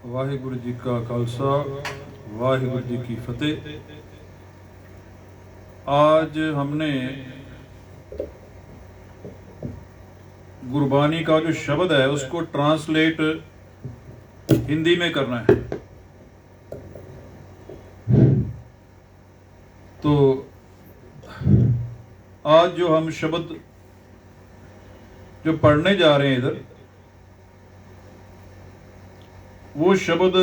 वाहिगुरु जी का खालसा वाहिगुरु जी की फतेह। आज हमने गुरबानी का जो शब्द है उसको ट्रांसलेट हिंदी में करना है। तो आज जो हम शब्द जो पढ़ने जा रहे हैं इधर, वो शब्द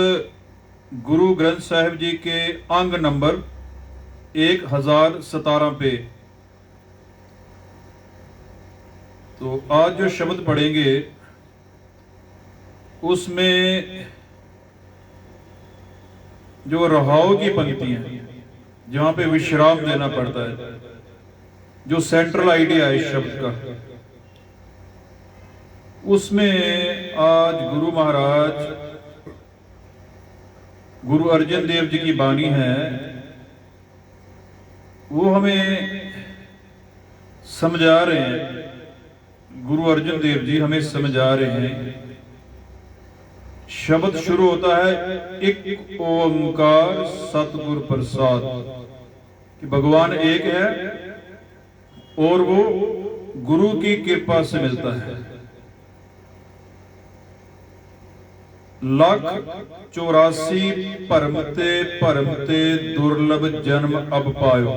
गुरु ग्रंथ साहिब जी के अंग नंबर 1017 पे। तो आज जो शब्द पढ़ेंगे उसमें जो रहाव की पंक्तियां, जहां पे विश्राम देना पड़ता है, जो सेंट्रल आइडिया है इस शब्द का, उसमें आज गुरु महाराज गुरु अर्जन देव जी की बानी है, वो हमें समझा रहे हैं। गुरु अर्जन देव जी हमें समझा रहे हैं। शब्द शुरू होता है एक ओंकार सतगुर प्रसाद, कि भगवान एक है और वो गुरु की कृपा से मिलता है। 184 परमते परमते दुर्लभ जन्म अब पायो,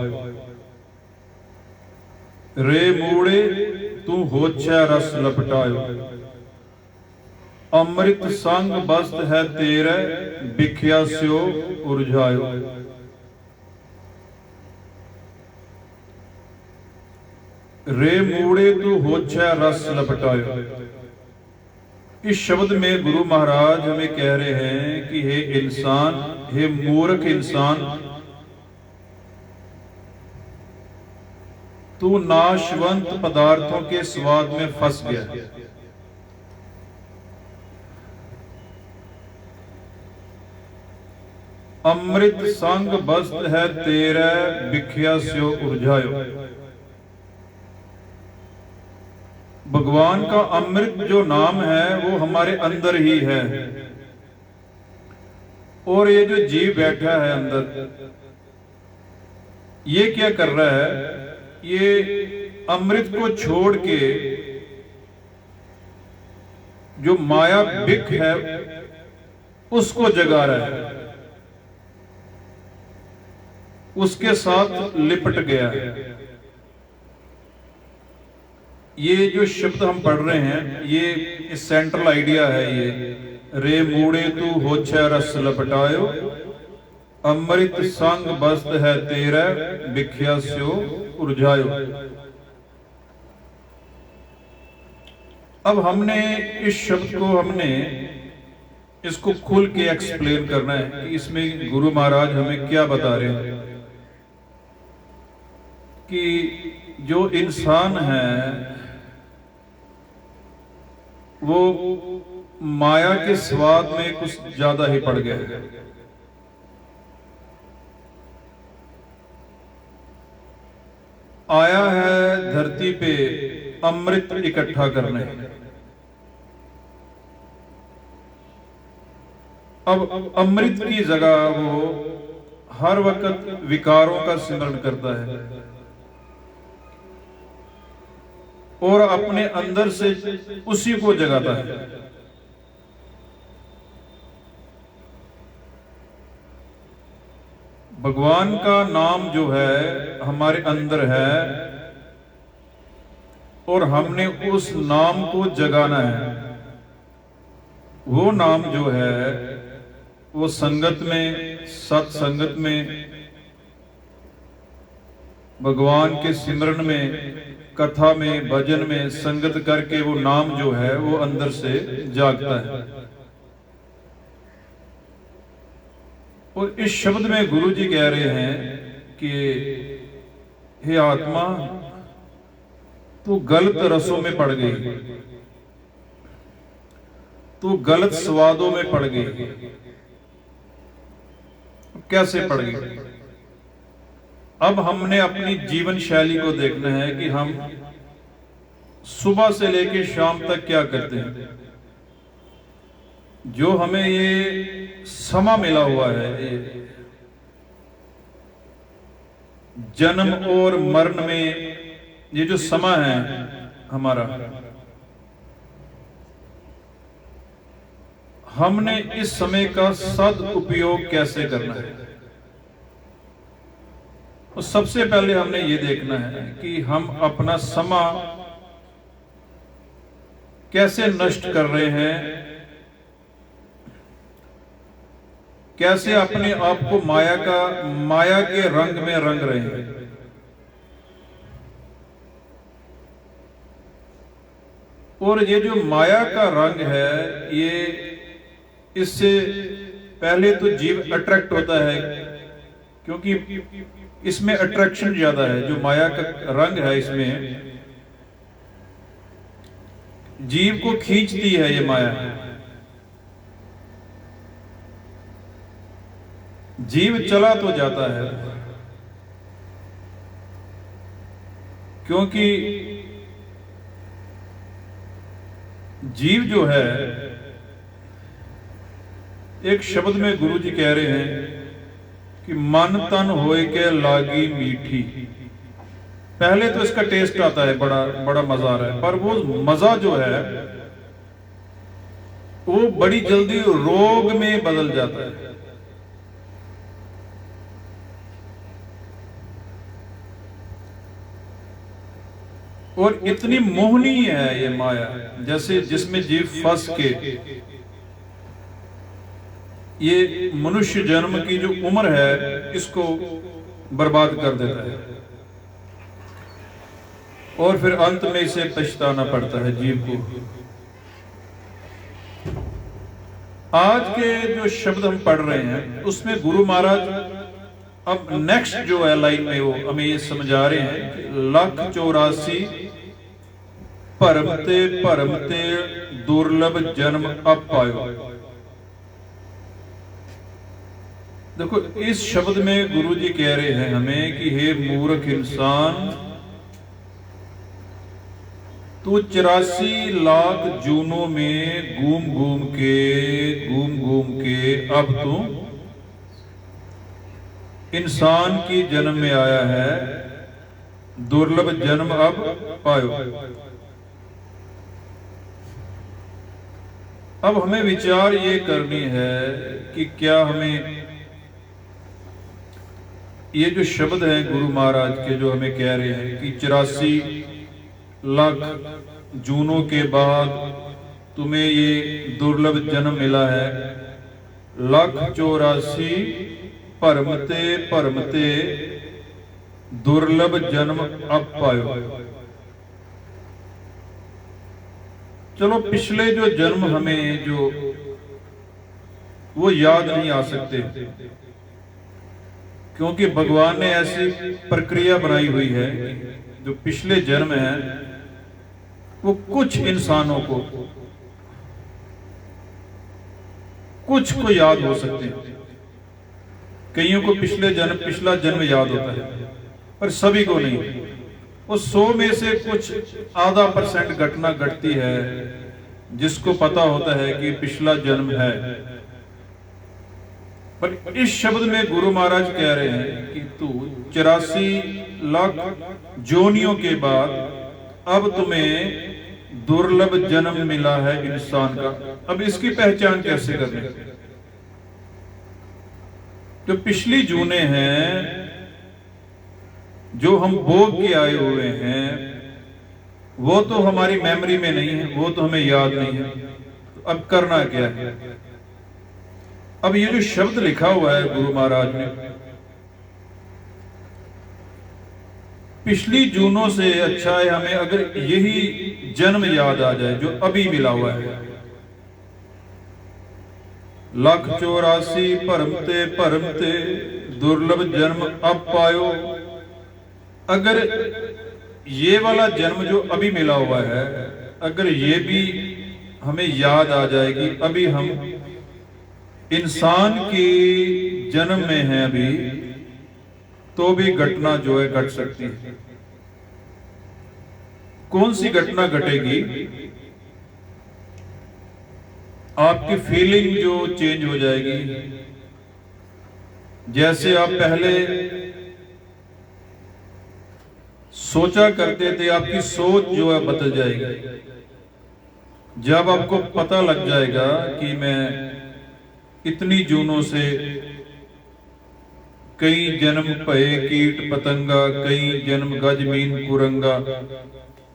रे मूड़े तू होछै रस लपटायो, अमृत संग बस्त है तेरे बिख्या स्यो उरझायो। रे मूड़े तू होछै रस लपटायो। इस शब्द में गुरु महाराज हमें कह रहे हैं कि हे इंसान, हे मूर्ख इंसान, तू नाशवंत पदार्थों के स्वाद में फंस गया। अमृत संग बस्त है तेरे बिख्या स्यो उरझायो। भगवान का अमृत जो नाम है वो हमारे अंदर ही है, और ये जो जीव बैठा है अंदर, ये क्या कर रहा है? ये अमृत को छोड़ के जो माया बिख है उसको जगा रहा है, उसके साथ लिपट गया है। ये जो शब्द हम पढ़ रहे हैं, ये सेंट्रल आइडिया है। ये रे मूड़े तू होछै रस लपटायो, अमृत संग बस्त है तेरा बिख्या स्यो उरझायो। अब हमने इस शब्द को इसको खुल के एक्सप्लेन करना है कि इसमें गुरु महाराज हमें क्या बता रहे हैं। कि जो इंसान है वो माया के स्वाद में कुछ ज्यादा ही पड़ गया है। आया है धरती पे अमृत इकट्ठा करने। अब अमृत की जगह वो हर वक्त विकारों का सिमरण करता है और अपने अंदर से उसी को जगाता है। भगवान का नाम जो है हमारे अंदर है, और हमने उस नाम को जगाना है। वो नाम जो है वो संगत में, सत्संगत में, भगवान के सिमरन में, कथा में, भजन में संगत करके वो नाम जो है वो अंदर से जागता है। और इस शब्द में गुरु जी कह रहे हैं कि हे आत्मा, तू गलत रसों में पड़ गई, तू गलत स्वादों में पड़ गई। कैसे पड़ गई? अब हमने अपनी जीवन शैली को देखना है कि हम सुबह से लेकर शाम तक क्या करते हैं। जो हमें ये समा मिला हुआ है, ये जन्म और मरण में ये जो समा है हमारा, हमने इस समय का सदुपयोग कैसे करना है। तो सबसे पहले हमने ये देखना है कि हम अपना समा कैसे नष्ट कर रहे हैं, कैसे अपने आप को माया के रंग में रंग रहे हैं। और ये जो माया का रंग है, ये इससे पहले तो जीव अट्रैक्ट होता है, क्योंकि इसमें अट्रैक्शन ज्यादा है। जो माया का रंग है, इसमें जीव को खींचती है ये माया। जीव चला तो जाता है, क्योंकि जीव जो है, एक शब्द में गुरु जी कह रहे हैं कि मन तन होए के लागी मीठी। पहले तो इसका टेस्ट आता है, बड़ा बड़ा मजा आ रहा है, पर वो मजा जो है वो बड़ी जल्दी रोग में बदल जाता है। और इतनी मोहनी है ये माया, जैसे जिसमें जीव फंस के ये मनुष्य जन्म की जो उम्र है इसको बर्बाद कर देता है, और फिर अंत में इसे पछताना पड़ता है जीव को। आज के जो शब्द हम पढ़ रहे हैं उसमें गुरु महाराज अब नेक्स्ट जो है लाइन में वो हमें ये समझा रहे हैं कि 184 भरमते भरमते दुर्लभ जन्म अब पायो। देखो, इस शब्द में गुरु जी कह रहे हैं हमें कि हे मूर्ख इंसान, तू 84 लाख जूनों में घूम घूम के अब तू इंसान की जन्म में आया है, दुर्लभ जन्म अब पायो। अब हमें विचार ये करनी है कि क्या हमें ये जो शब्द हैं गुरु महाराज के, जो हमें कह रहे हैं कि 84 लाख जूनों के बाद तुम्हें ये दुर्लभ जन्म मिला है, 184 भरमते भरमते दुर्लभ जन्म अब पायो। चलो, पिछले जो जन्म हमें जो वो याद नहीं आ सकते, क्योंकि भगवान ने ऐसी प्रक्रिया बनाई हुई है जो पिछले जन्म है वो कुछ इंसानों को याद हो सकते हैं। कईयों को पिछला जन्म याद होता है, पर सभी को नहीं। वो 100 में से कुछ आधा % घटना घटती है जिसको पता होता है कि पिछला जन्म है। पर इस शब्द में गुरु महाराज कह रहे हैं कि तू 84 लाख जोनियों के बाद अब तुम्हें दुर्लभ जन्म मिला है इंसान का। अब इसकी पहचान कैसे करनी? जो पिछली जूने हैं, जो हम भोग के आए हुए हैं, वो तो हमारी मेमोरी में नहीं है, वो तो हमें याद नहीं है। तो अब करना क्या है? अब ये जो शब्द लिखा हुआ है गुरु महाराज ने, पिछली जूनों से अच्छा है हमें अगर यही जन्म याद आ जाए जो अभी मिला हुआ है। 184 भरमते भरमते दुर्लभ जन्म अब पायो। अगर ये वाला जन्म जो अभी मिला हुआ है, अगर ये भी हमें याद आ जाएगी, अभी हम इंसान की जन्म में हैं अभी, तो भी घटना जो है घट सकती है। कौन सी घटना घटेगी? आपकी फीलिंग जो चेंज हो जाएगी। जैसे आप पहले सोचा करते थे, आपकी सोच जो है बदल जाएगी। जब आपको पता लग जाएगा कि मैं इतनी जूनों से कई जन्म भये कीट पतंगा, कई जन्म गज मीन कुरंगा,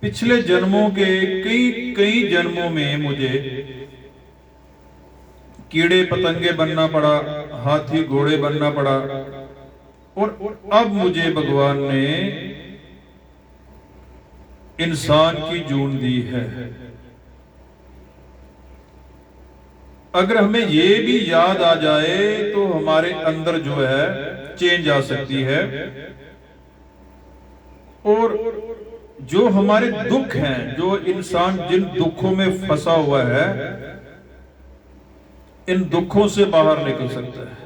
पिछले जन्मों के कई कई जन्मों में मुझे कीड़े पतंगे बनना पड़ा, हाथी घोड़े बनना पड़ा, और अब मुझे भगवान ने इंसान की जून दी है। अगर हमें ये भी याद आ जाए तो हमारे अंदर जो है चेंज आ सकती है, और जो हमारे दुख हैं, जो इंसान जिन दुखों में फंसा हुआ है, इन दुखों से बाहर निकल सकता है।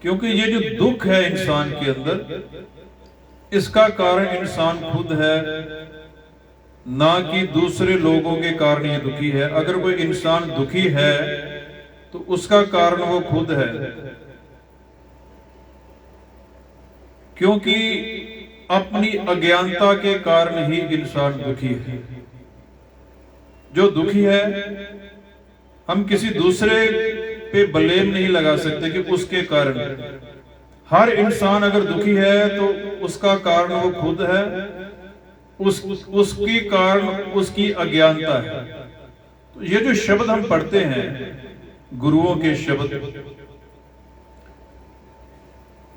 क्योंकि ये जो दुख है इंसान के अंदर, इसका कारण इंसान खुद है, ना कि दूसरे लोगों के कारण ये दुखी है। अगर कोई इंसान दुखी है तो उसका कारण वो खुद है, क्योंकि अपनी अज्ञानता के कारण ही इंसान दुखी है। जो दुखी है, हम किसी दूसरे पे ब्लेम नहीं लगा सकते कि उसके कारण। हर इंसान अगर दुखी है तो उसका कारण वो खुद है, उसकी कारण उसकी अज्ञानता है। तो ये जो शब्द हम पढ़ते हैं, गुरुओं के शब्द,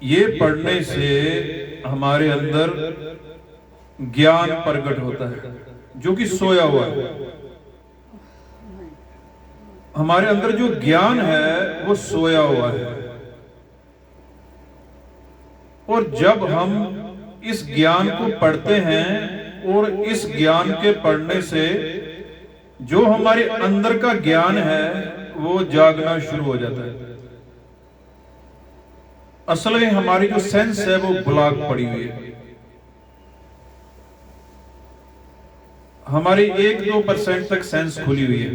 ये पढ़ने से हमारे अंदर ज्ञान प्रकट होता है जो कि सोया हुआ है। हमारे अंदर जो ज्ञान है वो सोया हुआ है, और जब हम इस ज्ञान को पढ़ते हैं और इस ज्ञान के पढ़ने से जो हमारे अंदर का ज्ञान है वो जागना शुरू हो जाता है। असल में हमारी जो सेंस है वो ब्लॉक पड़ी हुई है। हमारी 1-2% तक सेंस खुली हुई है,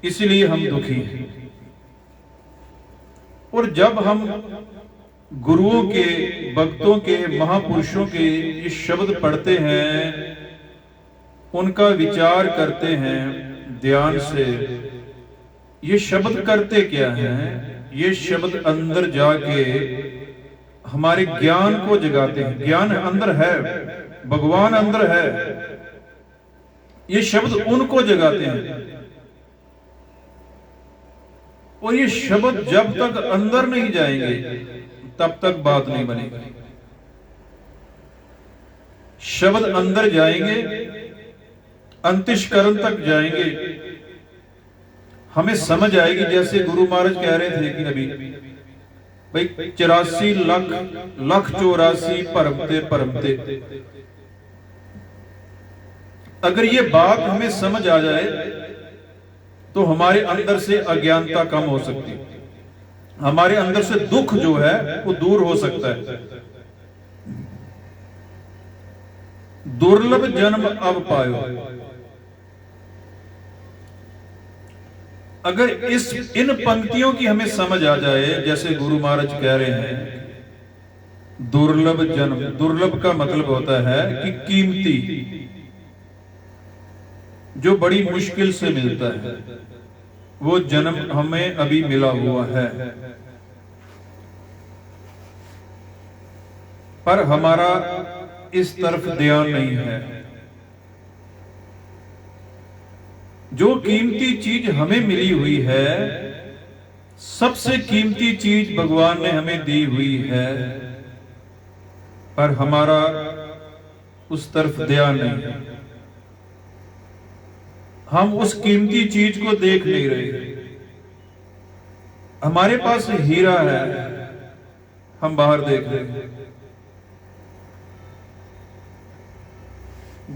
इसलिए हम दुखी हैं। और जब हम गुरुओं के, भक्तों के, महापुरुषों के ये शब्द पढ़ते हैं, उनका विचार करते हैं ध्यान से, ये शब्द करते क्या हैं? ये शब्द अंदर जाके हमारे ज्ञान को जगाते हैं। ज्ञान अंदर है, भगवान अंदर है, ये शब्द उनको जगाते हैं। और ये शब्द जब तक अंदर नहीं जाएंगे तब तक बात नहीं बनेगी। शब्द अंदर जाएंगे, अंतःकरण तक जाएंगे, हमें समझ आएगी। जैसे गुरु महाराज कह रहे थे कि अभी भाई 84 लाख 84 परमते परमते, अगर ये बात हमें समझ आ जाए तो हमारे अंदर से अज्ञानता कम हो सकती है, हमारे अंदर से दुख जो है वो दूर हो सकता है। दुर्लभ जन्म अब पायो, अगर इन पंक्तियों की हमें समझ आ जाए, जैसे गुरु महाराज कह रहे हैं दुर्लभ जन्म। दुर्लभ का मतलब होता है कि कीमती, जो बड़ी मुश्किल से मिलता है, वो जन्म हमें अभी मिला हुआ है। पर हमारा इस तरफ ध्यान नहीं है। जो कीमती चीज हमें मिली हुई है, सबसे कीमती चीज भगवान ने हमें दी हुई है, पर हमारा उस तरफ ध्यान नहीं है। हम उस कीमती चीज को देख नहीं रहे। हमारे पास हीरा है, हम बाहर देख रहे हैं।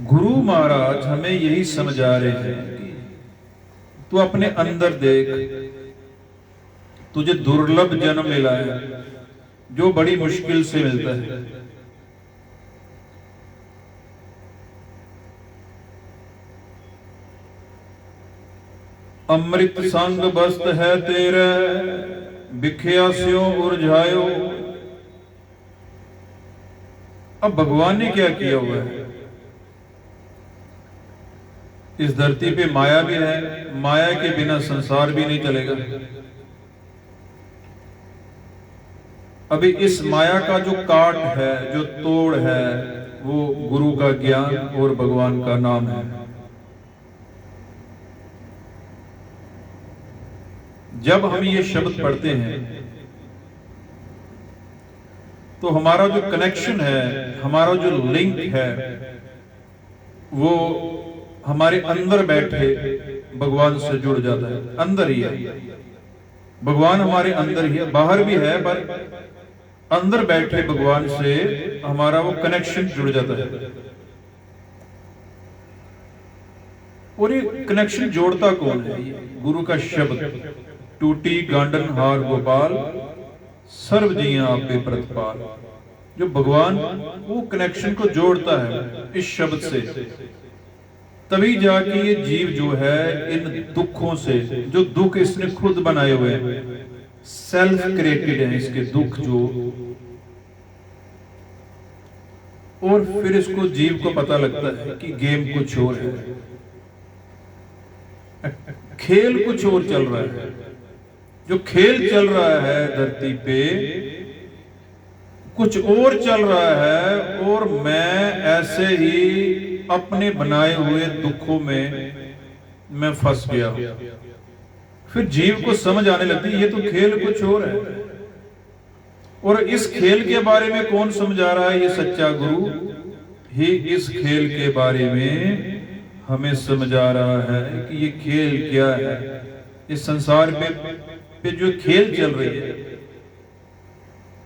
गुरु महाराज हमें यही समझा रहे हैं कि तू अपने अंदर देख, तुझे दुर्लभ जन्म मिला है जो बड़ी मुश्किल से मिलता है। अमृत संग बस्त है तेरे, बिखिया स्यों उलझायो। अब भगवान ने क्या किया हुआ है? इस धरती पे माया भी है, माया के बिना संसार भी नहीं चलेगा। अभी इस माया का जो काट है, जो तोड़ है, वो गुरु का ज्ञान और भगवान का नाम है। जब हम ये शब्द पढ़ते हैं तो हमारा जो कनेक्शन है, हमारा जो लिंक है, वो हमारे अंदर बैठे भगवान से जुड़ जाता है। अंदर ही है भगवान, हमारे अंदर ही है, बाहर भी है, पर अंदर बैठे भगवान से हमारा वो कनेक्शन जुड़ जाता है। और ये कनेक्शन जोड़ता कौन है? गुरु का शब्द, टूटी गांडन हार गोपाल, सर्व जिया आपे प्रतिपाल। जो भगवान वो कनेक्शन को जोड़ता है इस शब्द से, तभी जाके ये जीव जो है इन दुखों से, जो दुख इसने खुद बनाए हुए हैं, सेल्फ क्रिएटेड है इसके दुख जो, और फिर इसको जीव को पता लगता है कि गेम कुछ और है, खेल कुछ और चल रहा है। जो खेल चल रहा है धरती पे कुछ और चल रहा है, और मैं ऐसे ही अपने बनाए हुए दुखों में मैं फंस गया। फिर जीव को समझ आने लगती है ये तो खेल कुछ और है। और इस खेल के बारे में कौन समझा रहा है? ये सच्चा गुरु ही इस खेल के बारे में हमें समझा रहा है कि ये खेल क्या है। इस संसार पे जो खेल चल रही है,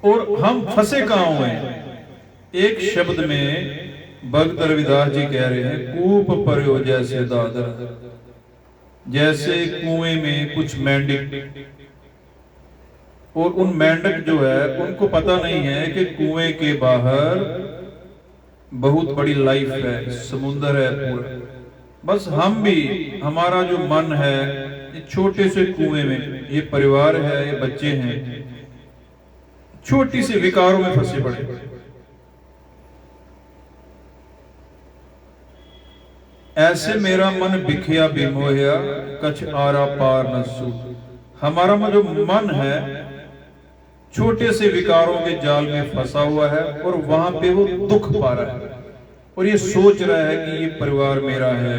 और हम फंसे कहां हुए हैं? एक शब्द में भक्त रविदास जी कह रहे हैं, कूप पर्यो जैसे दादर, जैसे कुएं में कुछ मेंढक, और उन मेंढक जो है उनको पता नहीं है कि कुएं के बाहर बहुत बड़ी लाइफ है, समुंदर है पूरा। बस हम भी, हमारा जो मन है, ये छोटे से कुएं में, ये परिवार है, ये बच्चे हैं, छोटी सी विकारों में फंसे पड़े। ऐसे मेरा मन बिखिया बिमोया, कछ आरा पार न सू। हमारा जो मन है छोटे से विकारों के जाल में फंसा हुआ है, और वहां पे वो दुख पा रहा है, और ये सोच रहा है कि ये परिवार मेरा है,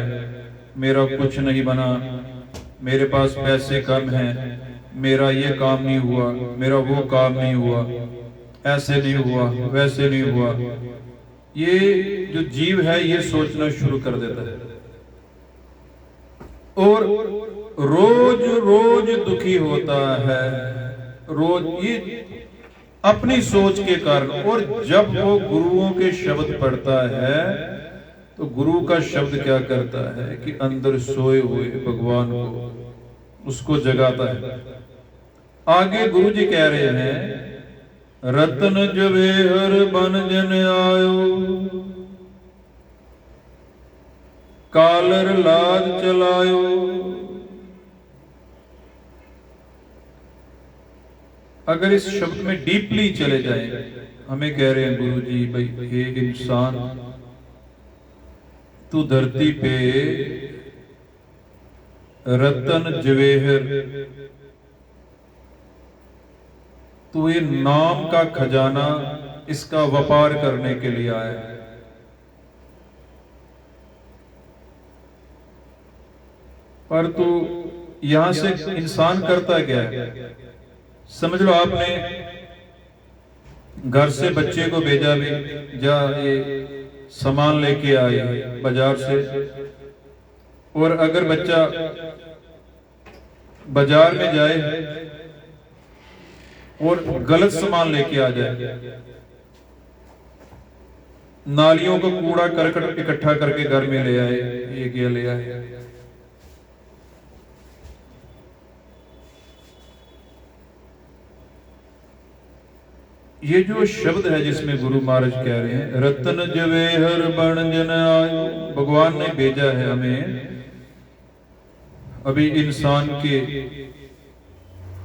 मेरा कुछ नहीं बना, मेरे पास पैसे कम हैं, मेरा ये काम नहीं हुआ, मेरा वो काम नहीं हुआ, ऐसे नहीं हुआ, वैसे नहीं हुआ। ये जो जीव है ये सोचना शुरू कर देता है, और रोज रोज दुखी होता है, रोज ये अपनी सोच के कारण। और जब वो गुरुओं के शब्द पढ़ता है तो गुरु का शब्द क्या करता है कि अंदर सोए हुए भगवान को, उसको जगाता है। आगे गुरु जी कह रहे हैं, रतन जवेहर बन जन आयो, कालर लाद चलायो। अगर इस शब्द में डीपली चले जाए, हमें कह रहे हैं गुरु जी, भाई हे इंसान, तू धरती पे रतन जवेहर, तू ये नाम का खजाना, इसका व्यापार करने के लिए आया है। पर तू यहां से इंसान करता क्या है? समझ लो आपने घर से बच्चे को भेजा भी, जा ये सामान लेके आए बाजार से, और अगर बच्चा बाजार में जाए और गलत सामान लेके आ जाए, नालियों को कूड़ा करकट इकट्ठा करके घर में ले आए, ये क्या ले आए। ये जो शब्द है जिसमें गुरु महाराज कह रहे हैं, रतन जवेहर बन जन आयो, भगवान ने भेजा है हमें अभी इंसान के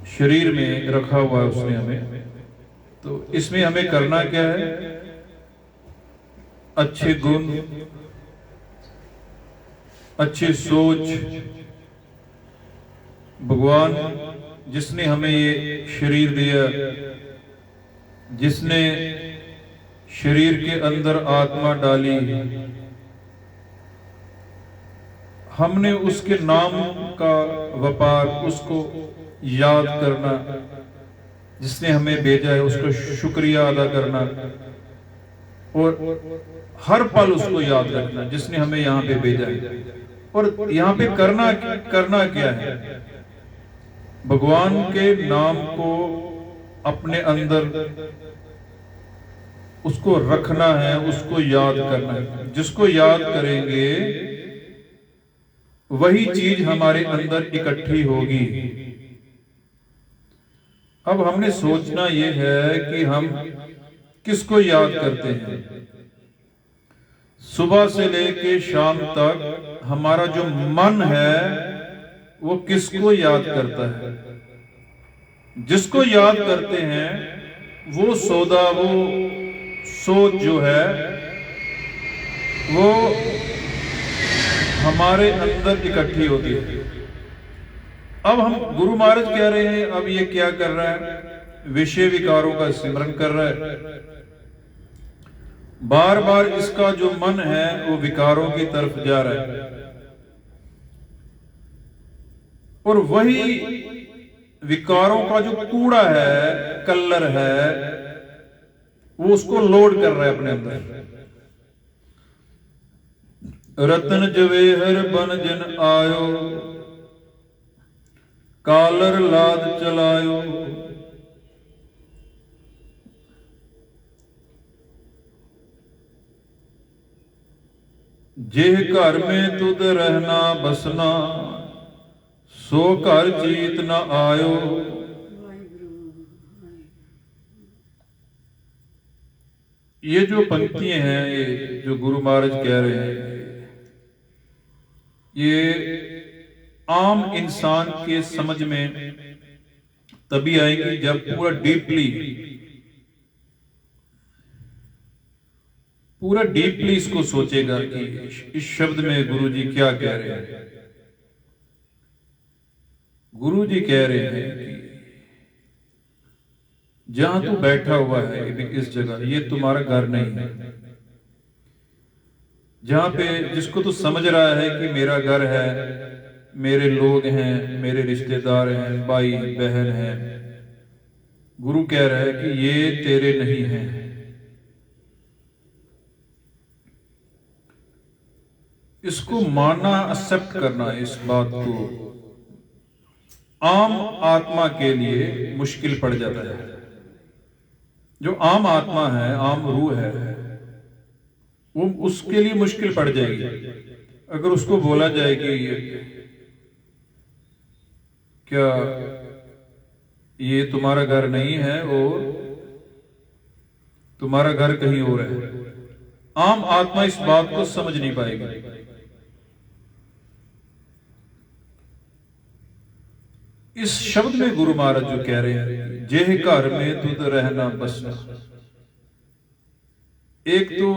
शरीर में रखा हुआ है उसने हमें, तो इसमें हमें करना क्या है? अच्छे गुण, अच्छी सोच, भगवान जिसने हमें ये शरीर दिया, जिसने शरीर के अंदर आत्मा डाली, हमने उसके नाम का व्यापार, उसको याद करना, जिसने हमें भेजा है उसका शुक्रिया अदा करना, और हर पल उसको याद रखना जिसने हमें यहाँ पे भेजा है। और यहाँ पे करना क्या है? भगवान के नाम को अपने अंदर उसको रखना है, उसको याद करना है। जिसको याद करेंगे वही चीज हमारे अंदर इकट्ठी होगी। अब हमने सोचना यह है कि हम किसको याद करते हैं। सुबह से लेके शाम तक हमारा जो मन है वो किसको याद करता है? जिसको याद करते हैं वो सौदा, वो सोच जो है वो हमारे अंदर इकट्ठी होती है। अब हम गुरु महाराज कह रहे हैं, अब ये क्या कर रहा है? विषय विकारों का सिमरन कर रहा है। बार बार इसका जो मन है वो विकारों की तरफ जा रहा है, और वही विकारों का जो कूड़ा है, कलर है, वो उसको लोड कर रहा है अपने अंदर। रतन जवेहर बन जन आयो, कालर लाद चलायो। जेह घर में तुद रहना बसना, सो घर जीत न आयो। ये जो पंक्तियां हैं, ये जो गुरु महाराज कह रहे हैं, ये आम इंसान के समझ में तभी आएगी जब पूरा डीपली इसको सोचेगा कि इस शब्द में गुरु जी क्या कह रहे हैं। गुरु जी कह रहे हैं कि जहां तू बैठा हुआ है इस जगह, ये तुम्हारा घर नहीं है। जहां पे जिसको तू समझ रहा है कि मेरा घर है, मेरे लोग हैं, मेरे रिश्तेदार हैं, भाई बहन हैं, गुरु कह रहा है कि ये तेरे नहीं हैं। इसको मानना, एक्सेप्ट करना, इस बात को आम आत्मा के लिए मुश्किल पड़ जाता है। जो आम आत्मा है, आम रूह है, वो उसके लिए मुश्किल पड़ जाएगी। अगर उसको बोला जाए कि क्या ये तुम्हारा घर नहीं है और तुम्हारा घर कहीं और है, आम आत्मा इस बात को समझ नहीं पाएगी। इस शब्द में गुरु महाराज जो कह रहे हैं, जेह घर में तुद रहना बसना। एक तो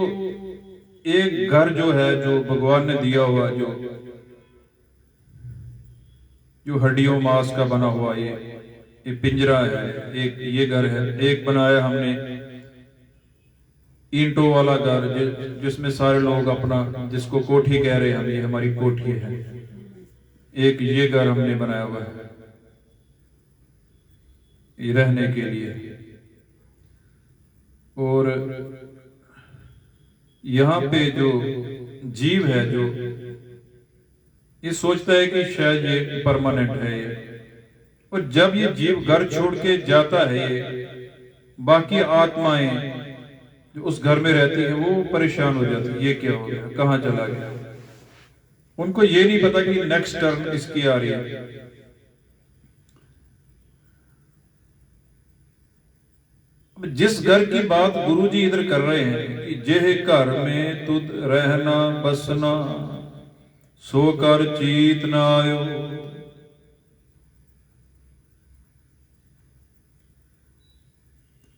एक घर जो है, जो भगवान ने दिया हुआ, जो हड्डियों मांस का बना हुआ, ये पिंजरा है, एक ये घर है। एक बनाया हमने ईंटों वाला घर, जिसमें सारे लोग अपना, जिसको कोठी कह रहे हैं हम, ये हमारी कोठी है। एक ये घर हमने बनाया हुआ है ये रहने के लिए। और यहां पे जो जीव है, जो ये सोचता है कि शायद ये परमानेंट है ये, और जब ये जीव घर छोड़ के जाता है, ये बाकी आत्माएं जो उस घर में रहती है वो परेशान हो जाती है, ये क्या हो गया, कहां चला गया। उनको ये नहीं पता कि नेक्स्ट टर्न इसकी आ रही है। जिस घर की बात गुरुजी इधर कर रहे हैं कि जेह घर में तुद रहना बसना, सो कर चीत न आयो।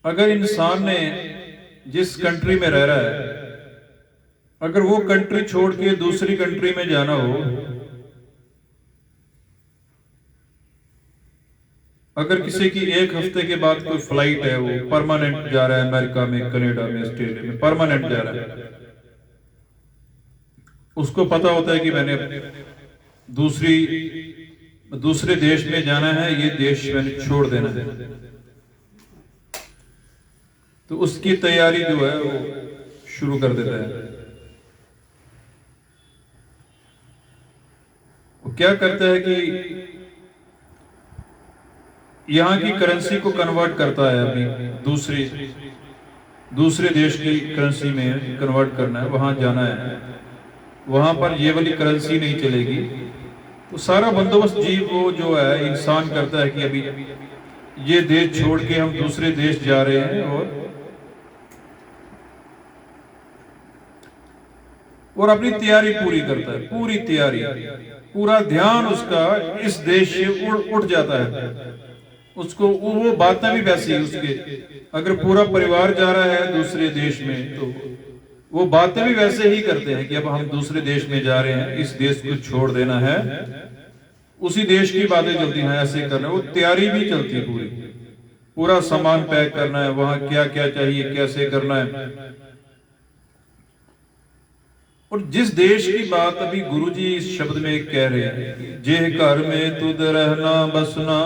अगर इंसान ने जिस कंट्री में रह रहा है, अगर वो कंट्री छोड़ के दूसरी कंट्री में जाना हो, अगर किसी की एक हफ्ते के बाद कोई फ्लाइट है, वो परमानेंट जा रहा है अमेरिका में, कनाडा में, ऑस्ट्रेलिया में परमानेंट जा रहा है, उसको पता होता है कि मैंने दूसरे देश में जाना है, ये देश मैंने छोड़ देना है, तो उसकी तैयारी जो है वो शुरू कर देता है। वो क्या करता है कि यहां की करेंसी को कन्वर्ट करता है, अभी दूसरे देश की करेंसी में कन्वर्ट करना है, वहां जाना है, वहां पर ये वाली करेंसी नहीं चलेगी। तो सारा बंदोबस्त जीव वो जो है इंसान करता है कि अभी ये देश छोड़ के हम दूसरे देश जा रहे हैं, और अपनी तैयारी पूरी करता है, पूरी तैयारी, पूरा ध्यान उसका इस देश से उड़ जाता है। उसको वो बातें भी वैसी, उसके अगर पूरा परिवार जा रहा है दूसरे देश में, तो वो बातें भी वैसे ही करते हैं कि अब हम दूसरे देश में जा रहे हैं, इस देश को छोड़ देना है, उसी देश की बातें चलती हैं, ऐसे करना, वो तैयारी भी चलती है पूरी, पूरा सामान पैक करना है, वहां क्या क्या चाहिए, कैसे करना है। और जिस देश की बात अभी गुरुजी इस शब्द में कह रहे हैं, जे घर में तुद रहना बसना,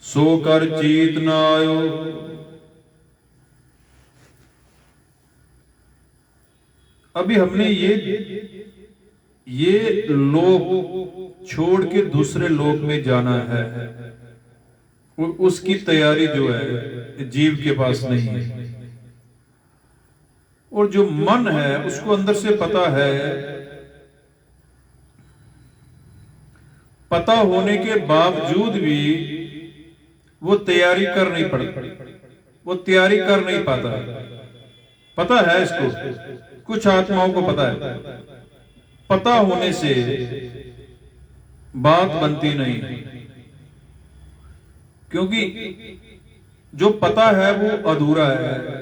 सो कर चीत न आयो, अभी हमने ये लोक छोड़ के दूसरे लोक में जाना है, उसकी तैयारी जो है जीव के पास नहीं है। और जो मन है उसको अंदर से पता है, पता होने के बावजूद भी वो तैयारी कर नहीं पड़ती, वो तैयारी कर नहीं पाता। पता है इसको, कुछ आत्माओं को पता है, पता होने से बात बनती नहीं, क्योंकि जो पता है वो अधूरा है।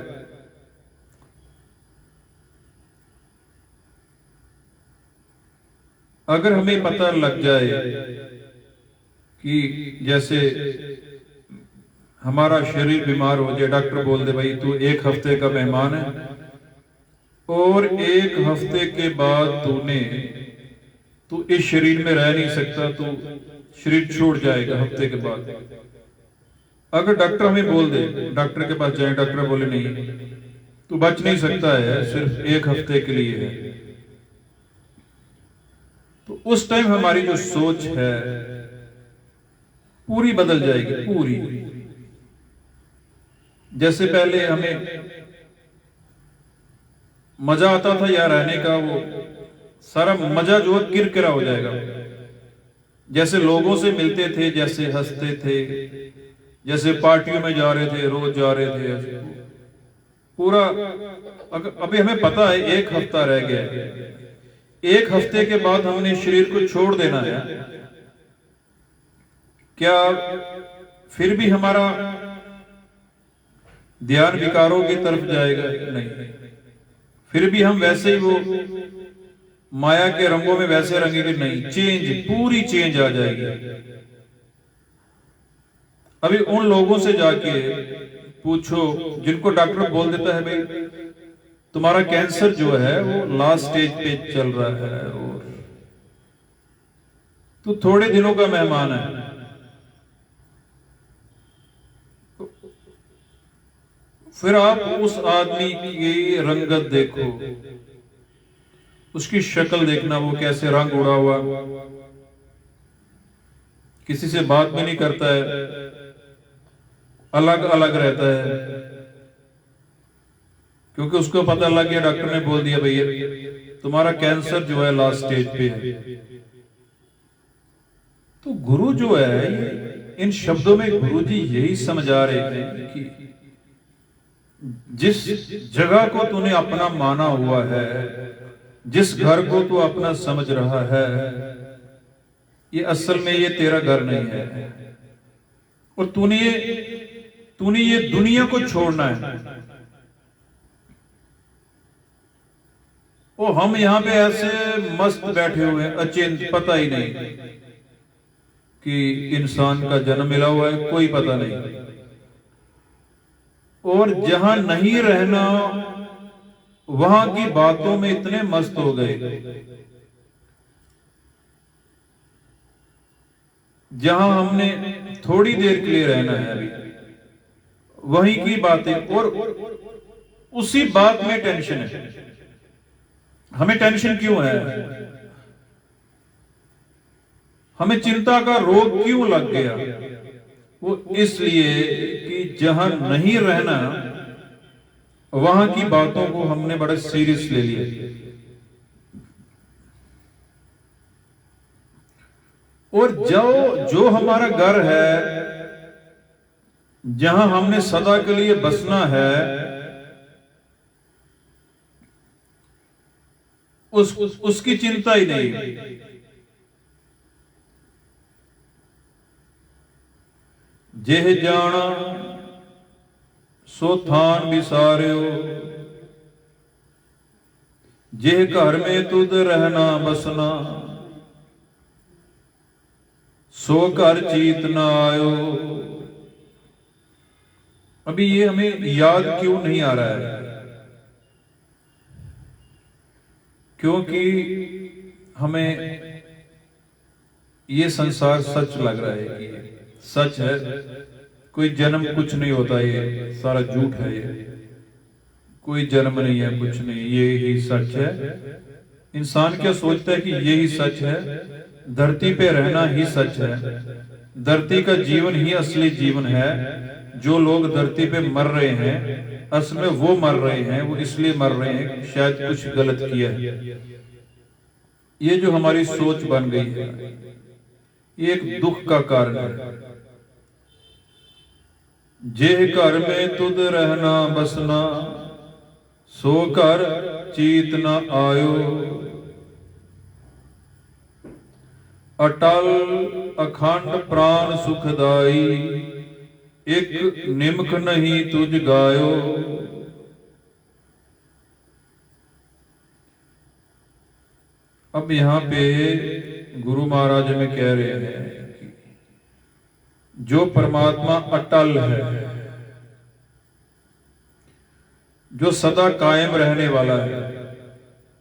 अगर हमें पता लग जाए कि जैसे हमारा शरीर बीमार हो जाए, डॉक्टर बोल दे भाई तू 1 हफ्ते का मेहमान है, और 1 हफ्ते के बाद तू इस शरीर में रह नहीं सकता, तू शरीर छोड़ जाएगा हफ्ते के बाद। अगर डॉक्टर हमें बोल दे, डॉक्टर के पास जाए, डॉक्टर बोले नहीं तू बच नहीं सकता है, सिर्फ 1 हफ्ते के लिए है, तो उस टाइम हमारी जो सोच है पूरी बदल जाएगी, पूरी। जैसे पहले हमें मजा आता था यहाँ रहने का, वो सारा मजा जो है किरकिरा हो जाएगा। जैसे लोगों से मिलते थे, जैसे हंसते थे, जैसे पार्टियों में जा रहे थे, रोज जा रहे थे, पूरा। अभी हमें पता है 1 हफ्ता रह गया, 1 हफ्ते के बाद हमने शरीर को छोड़ देना है, क्या फिर भी हमारा ध्यान विकारों की तरफ जाएगा? नहीं, फिर भी हम वैसे ही वो माया के रंगों में वैसे रंगेंगे? नहीं, चेंज, पूरी चेंज आ जाएगी। अभी उन लोगों से जाके पूछो जिनको डॉक्टर बोल देता है भाई तुम्हारा कैंसर जो है वो लास्ट स्टेज पे चल रहा है, और तो थोड़े दिनों का मेहमान है, फिर आप उस आदमी की रंगत देखो, उसकी शक्ल देखना, वो कैसे रंग उड़ा हुआ, किसी से बात भी नहीं करता है, अलग अलग रहता है, क्योंकि उसको पता लग गया, डॉक्टर ने बोल दिया भैया तुम्हारा कैंसर जो है लास्ट स्टेज पे है। तो गुरु जो है, इन शब्दों में गुरु जी यही समझा रहे हैं कि जिस जगह को तूने अपना माना हुआ है, जिस घर को तू अपना समझ रहा है, ये असल में ये तेरा घर नहीं है, और तूने ये दुनिया को छोड़ना है। ओ हम यहां पे ऐसे मस्त बैठे हुए हैं, अचिंत, पता ही नहीं कि इंसान का जन्म मिला हुआ है, कोई पता नहीं। और जहां नहीं रहना वहां की बातों में इतने मस्त हो गए, जहां हमने थोड़ी देर के लिए रहना है अभी वहीं की बातें, और उसी बात में टेंशन है। हमें टेंशन क्यों है? हमें चिंता का रोग क्यों लग गया? वो इसलिए कि जहां नहीं रहना वहां की बातों को हमने बड़े सीरियस ले लिया। और जो हमारा घर है, जहां हमने सदा के लिए बसना है, उसकी चिंता ही नहीं। जेह जाना सो थान विसार्यो, जेह घर में तुद रहना बसना, सो घर चीत न आयो। अभी ये हमें याद क्यों नहीं आ रहा है? क्योंकि हमें ये संसार सच लग रहा है कि सच है, कोई जन्म कुछ नहीं होता, ये सारा झूठ है, ये कोई जन्म नहीं है, कुछ नहीं, ये ही सच है। इंसान क्या सोचता है कि यही सच है, धरती पे रहना ही सच है, धरती का जीवन ही असली जीवन है। जो लोग धरती पे मर रहे हैं असल में वो मर रहे हैं, वो इसलिए मर रहे हैं शायद कुछ गलत किया है। ये जो हमारी सोच बन गई है ये एक दुख का कारण है। जेह घर में तुद रहना बसना, सो घर चीत न आयो। अटल अखंड प्राण सुखदाई, एक निमक नहीं तुझ गायो। अब यहां पे गुरु महाराज में कह रहे हैं कि जो परमात्मा अटल है, जो सदा कायम रहने वाला है,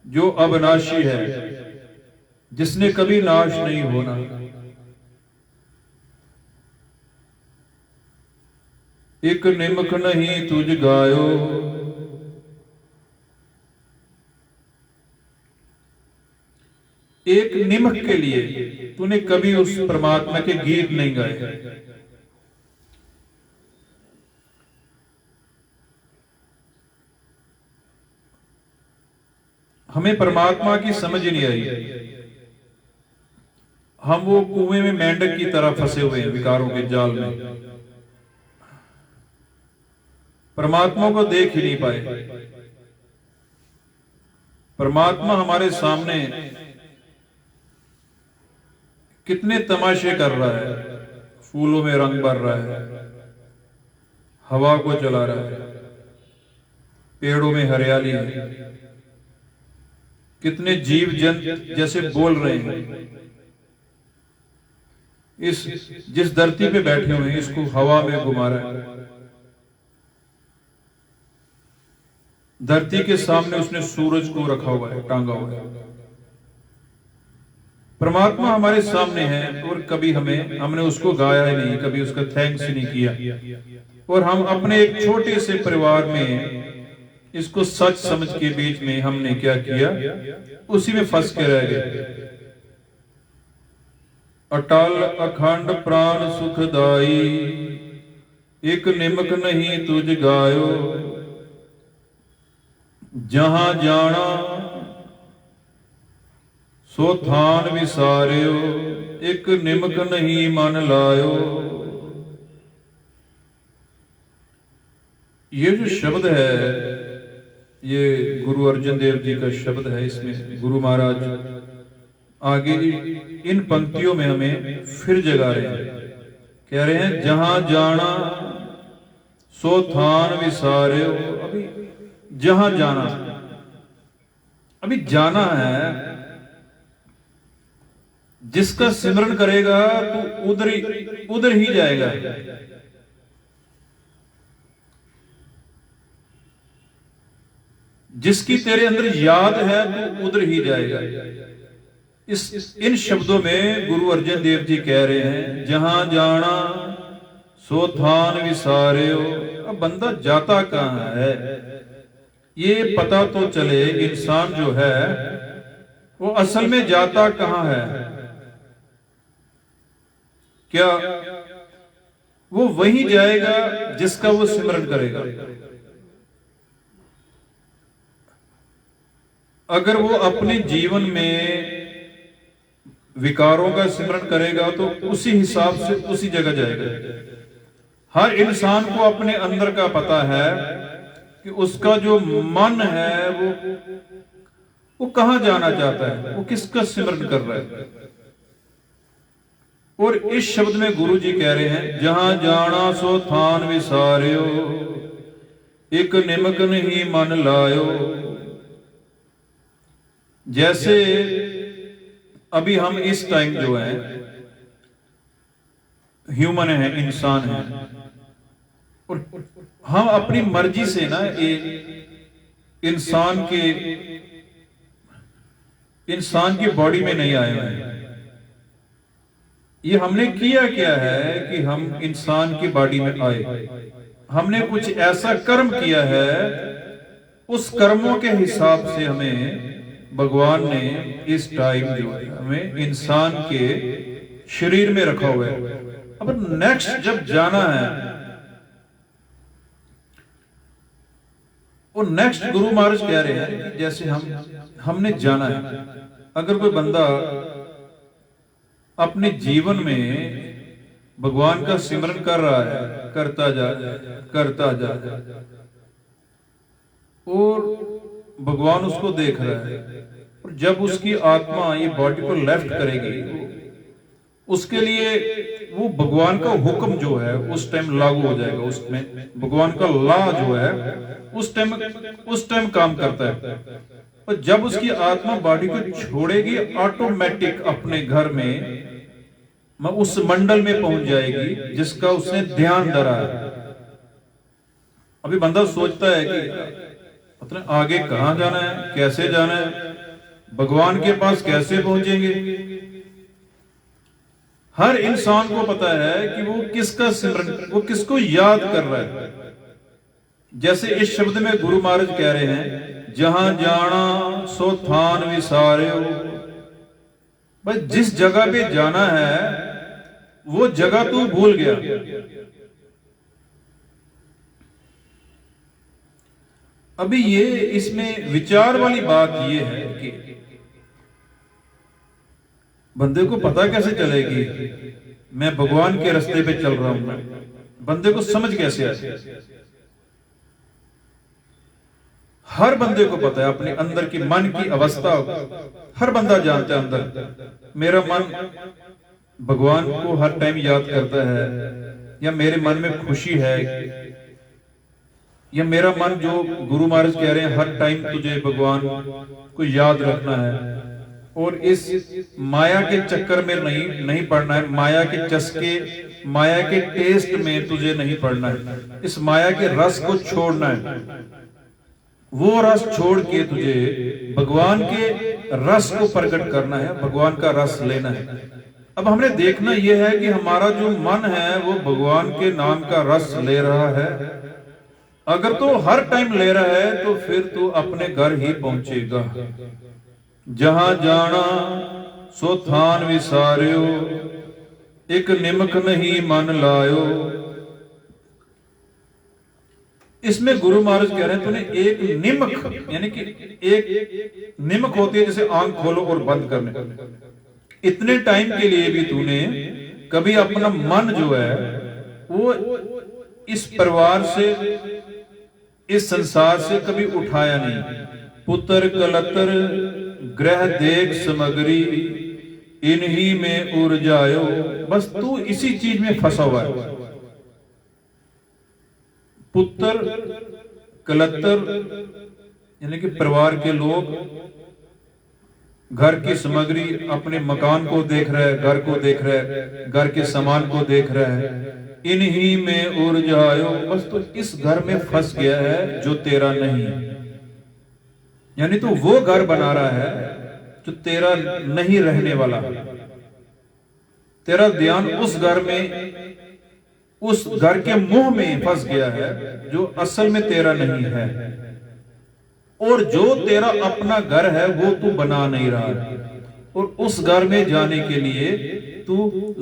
जो अविनाशी है, जिसने कभी नाश नहीं होना, एक निमक नहीं तुझ गायो। एक निमक के लिए तूने कभी उस परमात्मा के गीत नहीं गाए। हमें परमात्मा की समझ ही नहीं आई। हम वो कुएं में मेंढक की तरह फंसे हुए हैं विकारों के जाल में, परमात्मा को देख ही नहीं पाए। परमात्मा हमारे सामने कितने तमाशे कर रहा है, फूलों में रंग भर रहा है, हवा को चला रहा है, पेड़ों में हरियाली है, कितने जीव जंतु जैसे बोल रहे हैं। इस जिस धरती पे बैठे हुए हैं इसको हवा में घुमा रहा है। धरती के सामने उसने सूरज को रखा हुआ है, टांगा हुआ है। परमात्मा हमारे सामने है और कभी हमने उसको गाया ही नहीं, कभी उसका थैंक्स ही नहीं किया। और हम अपने एक छोटे से परिवार में इसको सच समझ के बीच में हमने क्या किया, उसी में फंस के रह गए। अटल अखंड प्राण सुखदाई, एक निमक नहीं तुझ गायो। जहां जाना सो थान विसार्यो, एक निमक नहीं मन लायो। ये जो शब्द है ये गुरु अर्जन देव जी का शब्द है। इसमें गुरु महाराज आगे इन पंक्तियों में हमें फिर जगा रहे हैं, कह रहे हैं जहां जाना सो थान विसार्यो। अभी जहां जाना, अभी जाना है, जिसका सिमरन करेगा तो उधर ही जाएगा। जिसकी तेरे अंदर याद है तो उधर ही जाएगा। इन शब्दों में गुरु अर्जन देव जी कह रहे हैं, जहां जाना सो थान विसार्यो। अब बंदा जाता कहां है ये पता तो चले। इंसान जो है वो असल में जाता कहां है? क्या वो वहीं जाएगा जिसका वो सिमरन करेगा? अगर वो अपने जीवन में विकारों का सिमरन करेगा तो उसी हिसाब से उसी जगह जाएगा। हर इंसान को अपने अंदर का पता है कि उसका जो मन है वो कहां जाना चाहता है, वो किसका सिमरन कर रहा है। और इस शब्द में गुरु जी कह रहे हैं, जहां जाना सो थान विसार्यो, एक निमक नहीं मन लायो। जैसे अभी हम इस टाइम जो है ह्यूमन है, इंसान है, और हम अपनी मर्जी से ना इंसान की बॉडी में नहीं आए हैं। ये हमने किया क्या है कि हम इंसान की बॉडी में आए? हमने कुछ ऐसा कर्म किया है, उस कर्मों के हिसाब से हमें भगवान ने इस टाइम जो है हमें इंसान के शरीर में रखा हुआ है। अब नेक्स्ट जब जाना है, वो नेक्स्ट गुरु महाराज कह रहे हैं कि जैसे हमने जाना है। अगर कोई बंदा अपने जीवन में भगवान का सिमरन कर रहा है, करता जा और भगवान उसको देख रहा है, और जब उसकी आत्मा ये बॉडी को लेफ्ट करेगी, उसके लिए वो भगवान का हुक्म जो है उस टाइम लागू हो जाएगा। उसमें भगवान का लॉ जो है उस टाइम काम करता है। और जब उसकी आत्मा बॉडी को छोड़ेगी, ऑटोमेटिक अपने घर में उस मंडल में पहुंच जाएगी जिसका उसने ध्यान धरा है। अभी बंदा सोचता है कि अपने आगे कहां जाना है, कैसे जाना है, भगवान के पास कैसे पहुंचेंगे। हर इंसान को पता है कि वो किसका सिमरन, वो किसको याद कर रहा है। जैसे इस शब्द में गुरु महाराज कह रहे हैं, जहां जाना सो थान विसार्यो। भाई जिस जगह पे जाना है वो जगह तू भूल गया। अभी ये इसमें विचार वाली बात ये है कि बंदे को पता कैसे चलेगी मैं भगवान के रास्ते पे चल रहा हूं? बंदे को समझ कैसे आए? हर बंदे को पता है अपने अंदर की मन की अवस्था, हर बंदा जानता है अंदर मेरा मन भगवान को हर टाइम याद करता है, या मेरे मन में खुशी है, या मेरा मन जो गुरु महाराज कह रहे हैं हर टाइम तुझे भगवान को याद रखना है। और इस माया के चक्कर में नहीं पड़ना है, माया के चस्के, माया के टेस्ट में तुझे नहीं पड़ना है। इस माया के रस को छोड़ना है, वो रस छोड़ के तुझे भगवान के रस को प्रकट करना है, भगवान का रस लेना है। अब हमने देखना यह है कि हमारा जो मन है वो भगवान के नाम का रस ले रहा है। अगर तो हर टाइम ले रहा है तो फिर तो अपने घर ही पहुंचेगा। जहां जाना सो थान विसार्यो, एक निमक नहीं मन लायो। इसमें गुरु महाराज कह रहे हैं तूने एक निमक, यानी कि एक निमक होती है जैसे आंख खोलो और बंद करने, इतने टाइम के लिए भी तूने कभी अपना मन जो है वो इस परिवार से, इस संसार से कभी उठाया नहीं। पुत्र कलतर ग्रह देख समगरी, इन्हीं में उड़ जायो। बस तू इसी चीज में फंसा हुआ है। पुत्र कलत्तर यानी कि परिवार के लोग घर की सामग्री, अपने मकान को देख रहा है, घर को देख रहा है, घर के सामान को देख रहा है, इन्हीं में उलझायो, बस तो इस घर में फंस गया है जो तेरा नहीं। यानी तो वो घर बना रहा है जो तेरा नहीं रहने वाला। तेरा ध्यान उस घर में, उस घर के मुंह में फंस गया है जो असल में तेरा नहीं है। और जो तेरा अपना घर है वो तू बना नहीं रहा है, और उस घर में जाने के लिए तू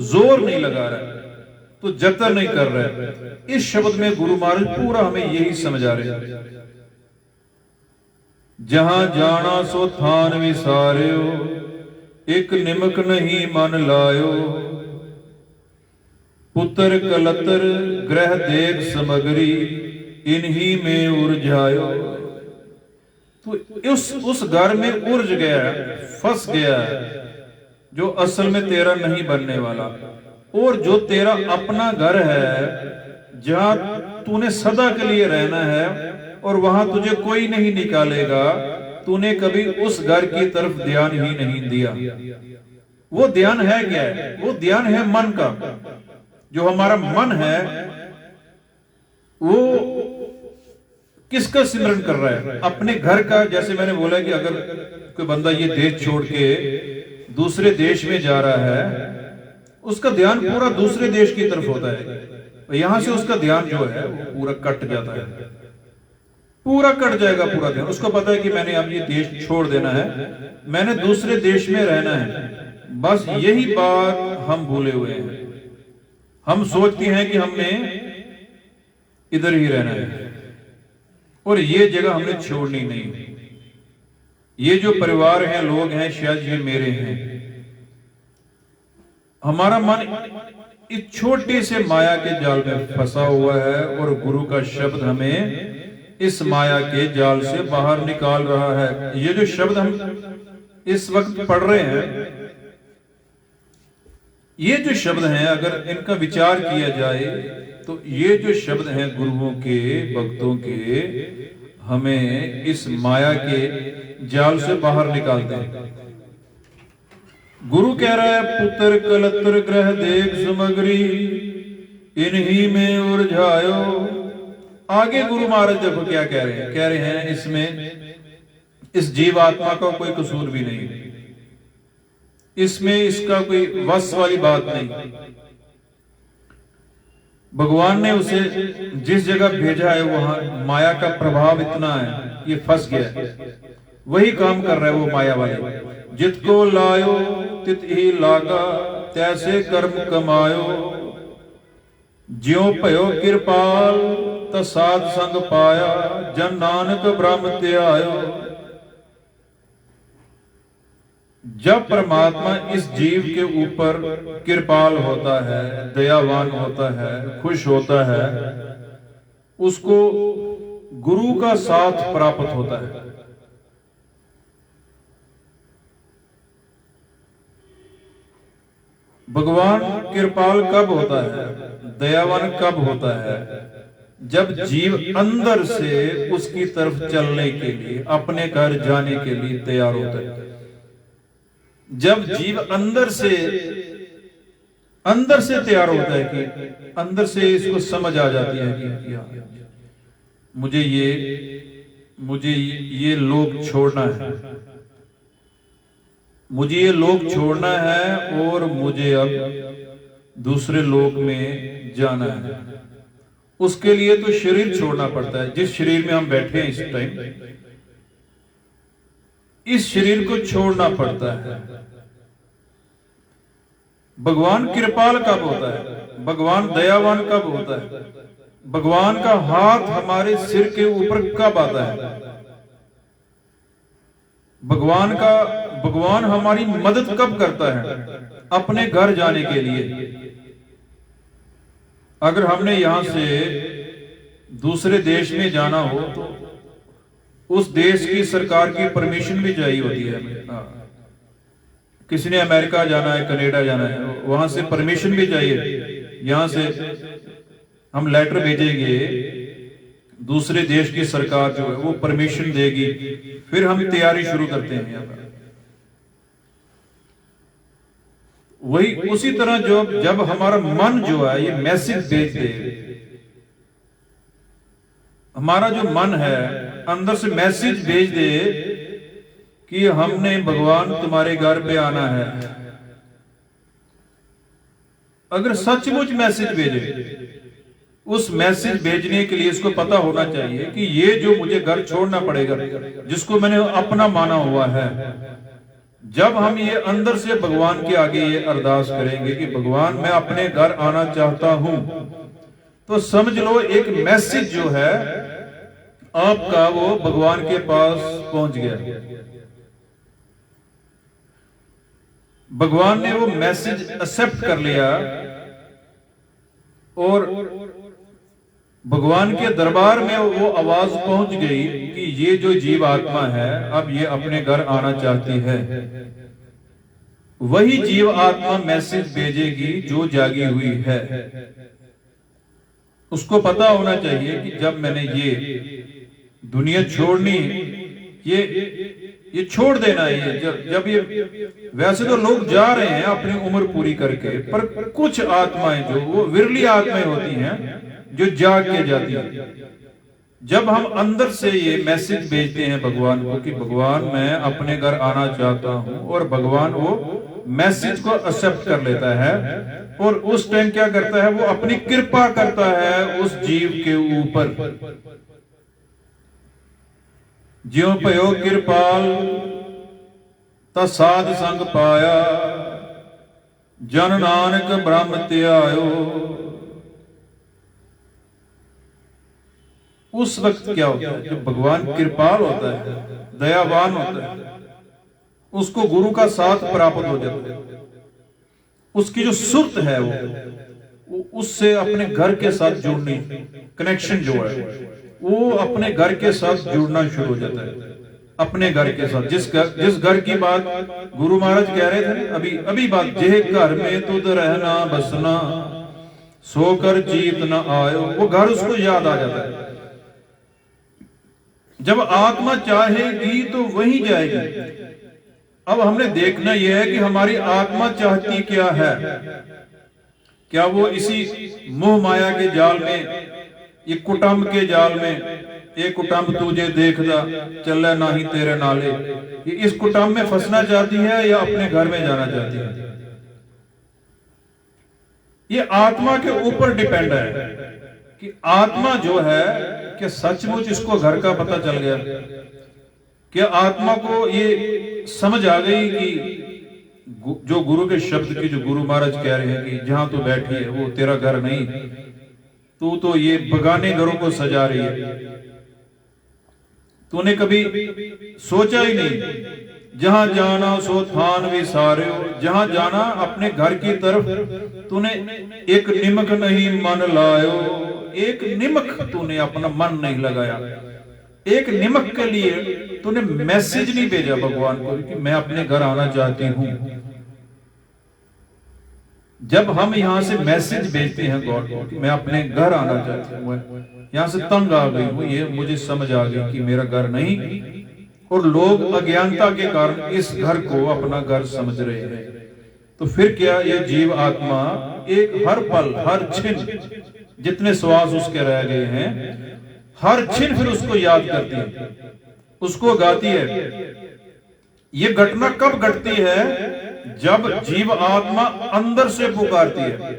जोर नहीं लगा रहा है, तू जतन नहीं कर रहा है। इस शब्द में गुरु महाराज पूरा हमें यही समझा रहे हैं। जहां जाना सो थान विसार्यो, एक निमक नहीं मन लायो, पुत्र कलतर ग्रह देख समगरी, इन्हीं में उलझायो। तो उस घर में उलझ गया, फंस गया जो असल में तेरा नहीं बनने वाला। और जो तेरा अपना घर है जहां तूने सदा के लिए रहना है और वहां तुझे कोई नहीं निकालेगा, तूने कभी उस घर की तरफ ध्यान ही नहीं दिया। वो ध्यान है क्या है? वो ध्यान है मन का। जो हमारा मन है वो किसका सिमरन कर रहा है? अपने घर का। जैसे मैंने बोला कि अगर कोई बंदा ये देश छोड़ के दूसरे देश में जा रहा है, उसका ध्यान पूरा दूसरे देश की तरफ होता है। यहां से उसका ध्यान जो है वो पूरा कट जाता है, पूरा कट जाएगा पूरा ध्यान। उसको पता है कि मैंने अब ये देश छोड़ देना है, मैंने दूसरे देश में रहना है। बस यही बात हम भूले हुए हैं। हम सोचते हैं कि हमने इधर ही रहना है और ये जगह हमने छोड़नी नहीं। ये जो परिवार हैं, लोग हैं, शायद ये मेरे हैं। हमारा मन इस छोटे से माया के जाल में फंसा हुआ है और गुरु का शब्द हमें इस माया के जाल से बाहर निकाल रहा है। ये जो शब्द हम इस वक्त पढ़ रहे हैं, ये जो शब्द हैं, अगर इनका विचार किया जाए तो ये जो शब्द हैं गुरुओं के, भक्तों के, हमें इस माया के जाल से बाहर निकालते हैं। गुरु कह रहा है, पुत्र कलत्र ग्रह देख सामग्री, इन्हीं में उलझायो। आगे गुरु महाराज देखो क्या कह रहे हैं। कह रहे हैं इसमें इस जीवात्मा का कोई कसूर भी नहीं, इसमें इसका कोई वश वाली बात नहीं। भगवान ने उसे जिस जगह भेजा है वहां माया का प्रभाव इतना है, ये फंस गया। वही काम कर रहा है वो माया वाले। जितको लायो तित ही लागा, तैसे कर्म कमायो, ज्यों भयो कृपाल तसाद संग पाया, जन नानक ब्रह्म त्यायो। जब परमात्मा इस जीव के ऊपर कृपाल होता है, दयावान होता है, खुश होता है, उसको गुरु का साथ प्राप्त होता है। भगवान कृपाल कब होता है, दयावान कब होता है? जब जीव अंदर से उसकी तरफ चलने के लिए, अपने घर जाने के लिए तैयार होता है। जब जीव अंदर से तैयार होता है कि अंदर से इसको समझ आ जाती है कि मुझे ये लोक छोड़ना है, मुझे ये लोक छोड़ना है और मुझे अब दूसरे लोक में जाना है। उसके लिए तो शरीर छोड़ना पड़ता है। जिस शरीर में हम बैठे हैं इस टाइम, इस शरीर को छोड़ना पड़ता है। भगवान कृपाल कब होता है? भगवान दयावान कब होता है? भगवान का हाथ हमारे सिर के ऊपर कब आता है? भगवान हमारी मदद कब करता है? अपने घर जाने के लिए। अगर हमने यहां से दूसरे देश में जाना हो तो उस देश की सरकार की परमिशन भी चाहिए होती है। किसी ने अमेरिका जाना है, कनाडा जाना है, वहां से परमिशन भी चाहिए। यहां से हम लेटर भेजेंगे दूसरे देश की सरकार जो है वो परमिशन देगी, फिर हम तैयारी शुरू करते हैं यहाँ पर। वही उसी तरह जो जब हमारा मन जो है ये मैसेज भेज दे, हमारा जो मन है अंदर से मैसेज भेज दे कि हमने भगवान तुम्हारे घर पे आना है, अगर सचमुच मैसेज भेजे, उस मैसेज भेजने के लिए इसको पता होना चाहिए कि ये जो मुझे घर छोड़ना पड़ेगा, जिसको मैंने अपना माना हुआ है, जब हम ये अंदर से भगवान के आगे ये अरदास करेंगे कि भगवान मैं अपने घर आना चाहता हूं, तो समझ लो एक मैसेज जो है आपका वो भगवान के पास पहुंच गया। भगवान ने वो मैसेज एक्सेप्ट कर लिया और भगवान के दरबार में वो आवाज पहुंच गई कि ये जो जीव आत्मा है अब ये अपने घर आना चाहती है। वही जीव आत्मा मैसेज भेजेगी जो जागी हुई है। उसको पता होना चाहिए कि जब मैंने ये दुनिया छोड़नी, ये छोड़ देना है, जब ये, वैसे तो लोग जा रहे हैं अपनी उम्र पूरी करके, पर कुछ आत्माएं जो वो विरली आत्माएं होती हैं जो जाग के जाती है। जब हम अंदर से ये मैसेज भेजते हैं भगवान को कि भगवान मैं अपने घर आना चाहता हूं, और भगवान वो मैसेज को एक्सेप्ट कर लेता है, और उस टाइम क्या करता है, वो अपनी कृपा करता है उस जीव के ऊपर। ज्यों पयो कृपाल ता साध संग पाया, जन नानक ब्रह्म त्यायो। उस वक्त क्या होता है, जब भगवान कृपाल होता है, दयावान होता है, उसको गुरु का साथ प्राप्त हो जाता है। उसकी जो सुरत है वो उससे अपने घर के साथ जुड़नी, कनेक्शन जो है वो अपने घर के साथ जुड़ना शुरू हो जाता है। अपने घर के साथ, जिस घर की बात गुरु महाराज कह रहे थे अभी बात, जे घर में तुद रहना बसना, सोकर जीत न आयो, वो घर उसको याद आ जाता है। जब आत्मा चाहेगी तो वहीं जाएगी। अब हमने देखना यह है कि हमारी आत्मा चाहती क्या है। क्या वो इसी मोह माया के जाल में, ये कुटुंब के जाल में, ये कुटुंब तुझे देखदा चले नाही तेरे नाले, ये इस कुटुंब में फंसना चाहती है या अपने घर में जाना चाहती है? ये आत्मा के ऊपर डिपेंड है कि आत्मा जो है कि सचमुच इसको घर का पता चल गया, कि आत्मा को ये समझ आ गई कि जो गुरु के शब्द की, जो गुरु महाराज कह रहे हैं कि जहां तू बैठी है वो तेरा घर नहीं, तू तो ये बगाने घरों को सजा रही है। तूने कभी सोचा ही नहीं, जहां जाना सो थान भी सारे हो, जहां जाना अपने घर की तरफ तूने एक निमक नहीं मन लायो, एक निमक तूने अपना मन नहीं लगाया, एक निमक के लिए तूने मैसेज नहीं भेजा भगवान को कि मैं अपने घर आना चाहती हूं। जब हम यहां से मैसेज भेजते हैं गॉड को कि मैं अपने घर आना चाहती हूं, यहां से तंग आ गई हूं, ये मुझे समझ आ गई कि मेरा घर नहीं, और लोग अज्ञानता के कारण इस घर को अपना घर समझ रहे हैं, तो फिर क्या ये जीव आत्मा एक हर पल हर क्षण जितने श्वास उसके रह गए हैं, हर क्षण फिर उसको याद करती है, उसको गाती है। ये घटना कब घटती है? जब जीव आत्मा अंदर से पुकारती है,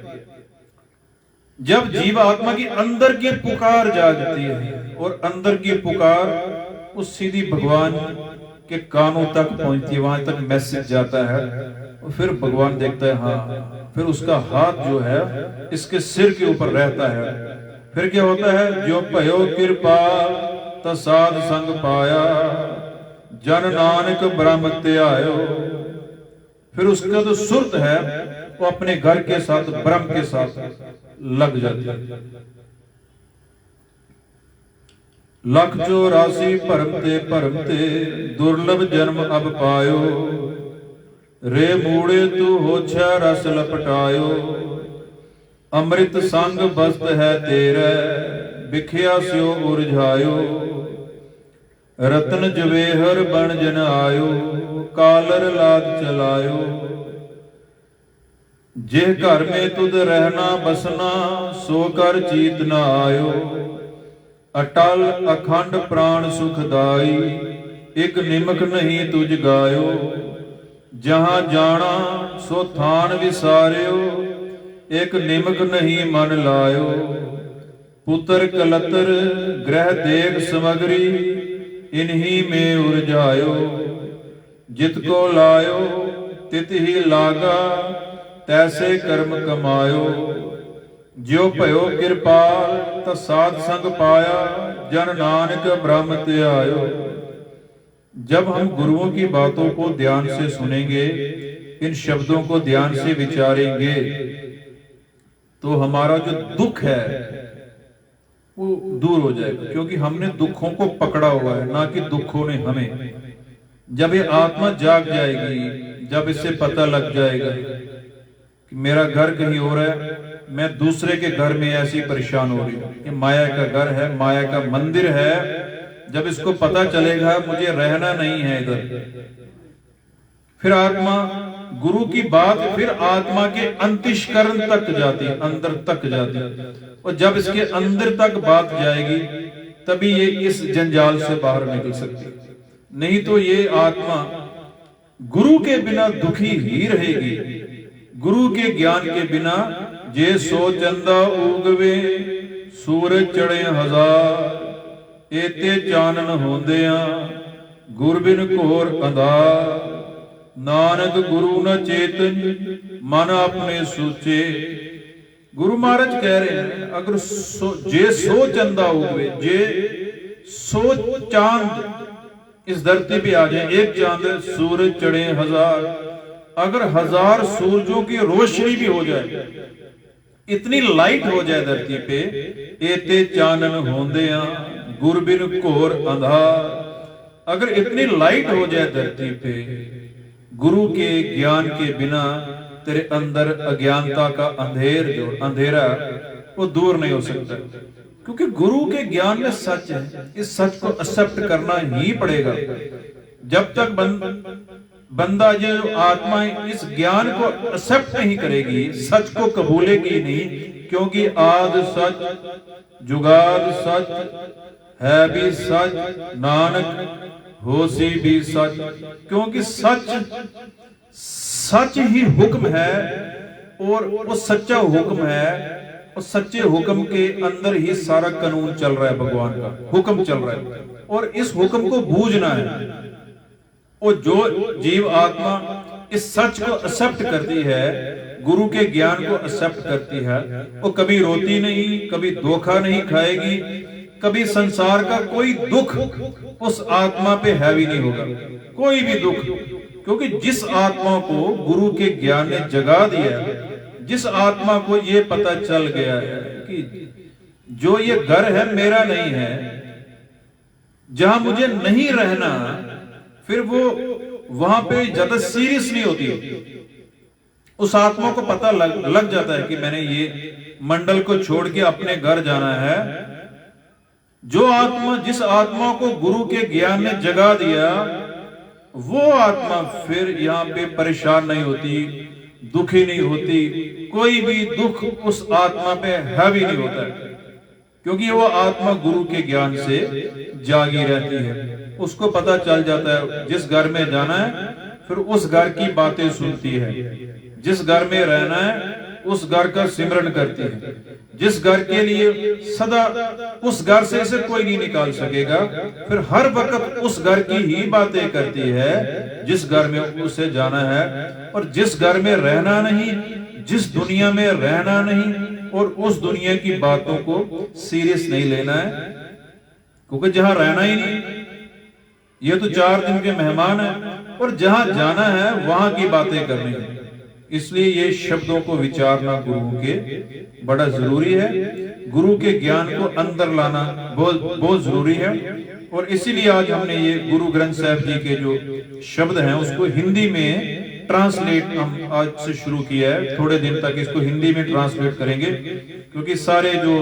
जब जीव आत्मा की अंदर की पुकार जागती है, और अंदर की पुकार उस सीधी भगवान के कानों तक पहुंचती है, वहां तक मैसेज जाता है, और फिर भगवान देखता है हाँ, फिर उसका हाथ जो है इसके सिर के ऊपर रहता है। फिर क्या होता है? जो भयो कृपा ता साध संग पाया, जन नानक ब्रह्म त्यायो। फिर उसका जो सुरत है वो अपने घर के साथ, ब्रह्म के साथ लग जाती है। लख 84 भरमते दुर्लभ जन्म अब पायो, रे मूड़े तू होछा रस लपटायो, अमृत संग बस्त है तेरे बिखिया स्यो उरझायो। रतन जवेहर बन जन आयो, कालर लाद चलायो। जे घर में तुद रहना बसना, सो कर चीत न आयो। अटल अखंड प्राण सुखदाई, एक निमक नहीं तुझ गायो। जहां जाना सो थान विसारियो, एक निमक नहीं मन लायो। पुत्र कलतर ग्रह देख समगरी, इन्हीं में उरझायो। जित को लायो तित ही लागा, तैसे कर्म कमायो। ज्यो भयो कृपाल ता साध संग पाया, जन नानक ब्रह्म त्यायो। जब हम गुरुओं की बातों को ध्यान से सुनेंगे, इन शब्दों को ध्यान से विचारेंगे, तो हमारा जो दुख है वो दूर हो जाएगा, क्योंकि हमने दुखों को पकड़ा हुआ है, ना कि दुखों ने हमें। जब ये आत्मा जाग जाएगी, जब इसे पता लग जाएगा कि मेरा घर कहीं और है, मैं दूसरे के घर में ऐसी परेशान हो रही हूं, ये माया का घर है, माया का मंदिर है। जब इसको पता चलेगा मुझे रहना नहीं है इधर, फिर आत्मा गुरु की बात फिर आत्मा के अंतःकरण तक जाती है, अंदर तक जाती है। और जब इसके अंदर तक बात जाएगी, तभी ये इस जंजाल से बाहर निकल सकती है। नहीं तो ये आत्मा गुरु के बिना दुखी ही रहेगी। गुरु के ज्ञान के बिना जे सो चंदा उगवे, सूरज चढ़े हजार। एते चानन होंदिया, गुर बिन घोर अंधार। नानक गुरु न चेतन, मन अपने सूचे। गुरु महाराज कह रहे हैं, अगर जे सो चंदा उगवे, जे सो चांद इस धरती पे आ जाए, एक चांद सूरज चढ़े हजार, अगर हजार सूरजों की रोशनी भी हो जाए, इतनी लाइट हो जाए धरती पे, एते चानन होंदिया गुर बिन घोर अंधार। अगर इतनी लाइट हो जाए धरती पे, गुरु के ज्ञान के बिना तेरे अंदर अज्ञानता का अंधेरा वो दूर नहीं हो सकता, क्योंकि गुरु के ज्ञान में सच है। इस सच को एक्सेप्ट करना ही पड़ेगा। जब तक बंदा जो आत्मा इस ज्ञान को एक्सेप्ट नहीं करेगी, सच को कबूलेगी नहीं, क्योंकि आद सच जुगाद सच है भी सच, नानक होसी भी सच। क्योंकि सच ही हुक्म है, और वो सच्चा हुक्म है, और सच्चे हुक्म के अंदर ही सारा कानून चल रहा है, भगवान का हुक्म चल रहा है, और इस हुक्म को बूझना है। और जो जीव आत्मा इस सच को एक्सेप्ट करती है, गुरु के ज्ञान को एक्सेप्ट करती है, वो कभी रोती नहीं, कभी धोखा नहीं खाएगी, कभी संसार का कोई दुख उस आत्मा पे हैवी नहीं होगा, कोई भी दुख। क्योंकि जिस आत्मा को गुरु के ज्ञान ने जगा दिया, जिस आत्मा को ये पता चल गया है कि जो ये घर है मेरा नहीं है, जहां मुझे नहीं रहना, फिर वो वहां पे ज्यादा सीरियस नहीं होती। उस आत्मा को पता लग जाता है कि मैंने ये मंडल को छोड़ के अपने घर जाना है। जो आत्मा, जिस आत्मा को गुरु के ज्ञान ने जगा दिया, वो आत्मा फिर यहाँ पे परेशान नहीं होती, दुखी नहीं होती, कोई भी दुख उस आत्मा पे हावी नहीं होता है, क्योंकि वो आत्मा गुरु के ज्ञान से जागी रहती है। उसको पता चल जाता है जिस घर में जाना है, फिर उस घर की बातें सुनती है। जिस घर में रहना है उस घर का सिमरन करती है। जिस घर के लिए सदा, उस घर से इसे कोई नहीं निकाल सकेगा, फिर हर वक्त उस घर की ही बातें करती है जिस घर में उसे जाना है। और जिस घर में रहना नहीं, जिस दुनिया में रहना नहीं, और उस दुनिया की बातों को सीरियस नहीं लेना है, क्योंकि जहां रहना ही नहीं, ये तो 4 दिन के मेहमान है, और जहां जाना है वहां की बातें करनी है। इसलिए ये शब्दों को विचारना गुरु के बड़ा जरूरी है। गुरु के ज्ञान को अंदर लाना बहुत जरूरी है। और इसीलिए आज हमने ये गुरु ग्रंथ साहिब जी के जो शब्द हैं उसको हिंदी में ट्रांसलेट हम आज से शुरू किया है। थोड़े दिन तक इसको हिंदी में ट्रांसलेट करेंगे, क्योंकि सारे जो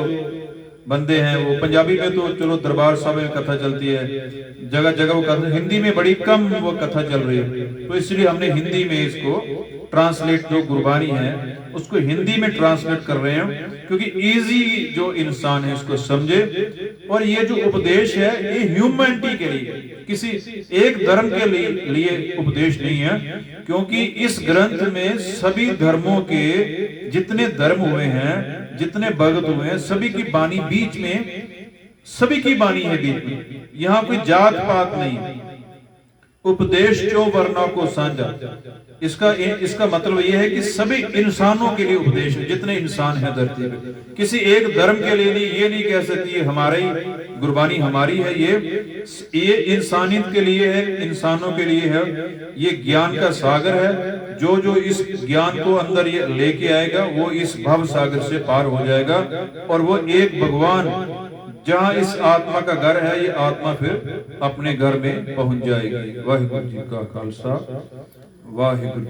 बंदे हैं वो पंजाबी में तो चलो दरबार साहब में कथा चलती है, जगह जगह वो कथा, हिंदी में बड़ी कम वो कथा चल रही है, तो इसलिए हमने हिंदी में इसको ट्रांसलेट, जो गुरबानी है उसको हिंदी में ट्रांसलेट कर रहे हैं, क्योंकि इजी जो इंसान है इसको समझे। और ये जो उपदेश है ये ह्यूमैनिटी के लिए, किसी एक धर्म के लिए उपदेश नहीं है, क्योंकि इस ग्रंथ में सभी धर्मों के जितने धर्म हुए हैं, जितने भगत हुए हैं, सभी की बानी बीच में, सभी की बानी है बीच में, यहां कोई जात पात नहीं। उपदेश जो वर्णों को साझा, इसका मतलब यह है कि सभी इंसानों के लिए उपदेश है, जितने इंसान हैं धरती पे, किसी एक धर्म के लिए नहीं। ये नहीं कह सकती ये हमारी गुरबानी हमारी है, ये इंसानियत के लिए है, इंसानों के लिए है। ये ज्ञान का सागर है, जो इस ज्ञान को अंदर ये लेके आएगा वो इस भव सागर से पार हो जाएगा, और वो एक भगवान जहां इस आत्मा का घर है, ये आत्मा फिर अपने घर में पहुंच जाएगी। वाहिगुरु जी का खालसा, वाहिगुरु।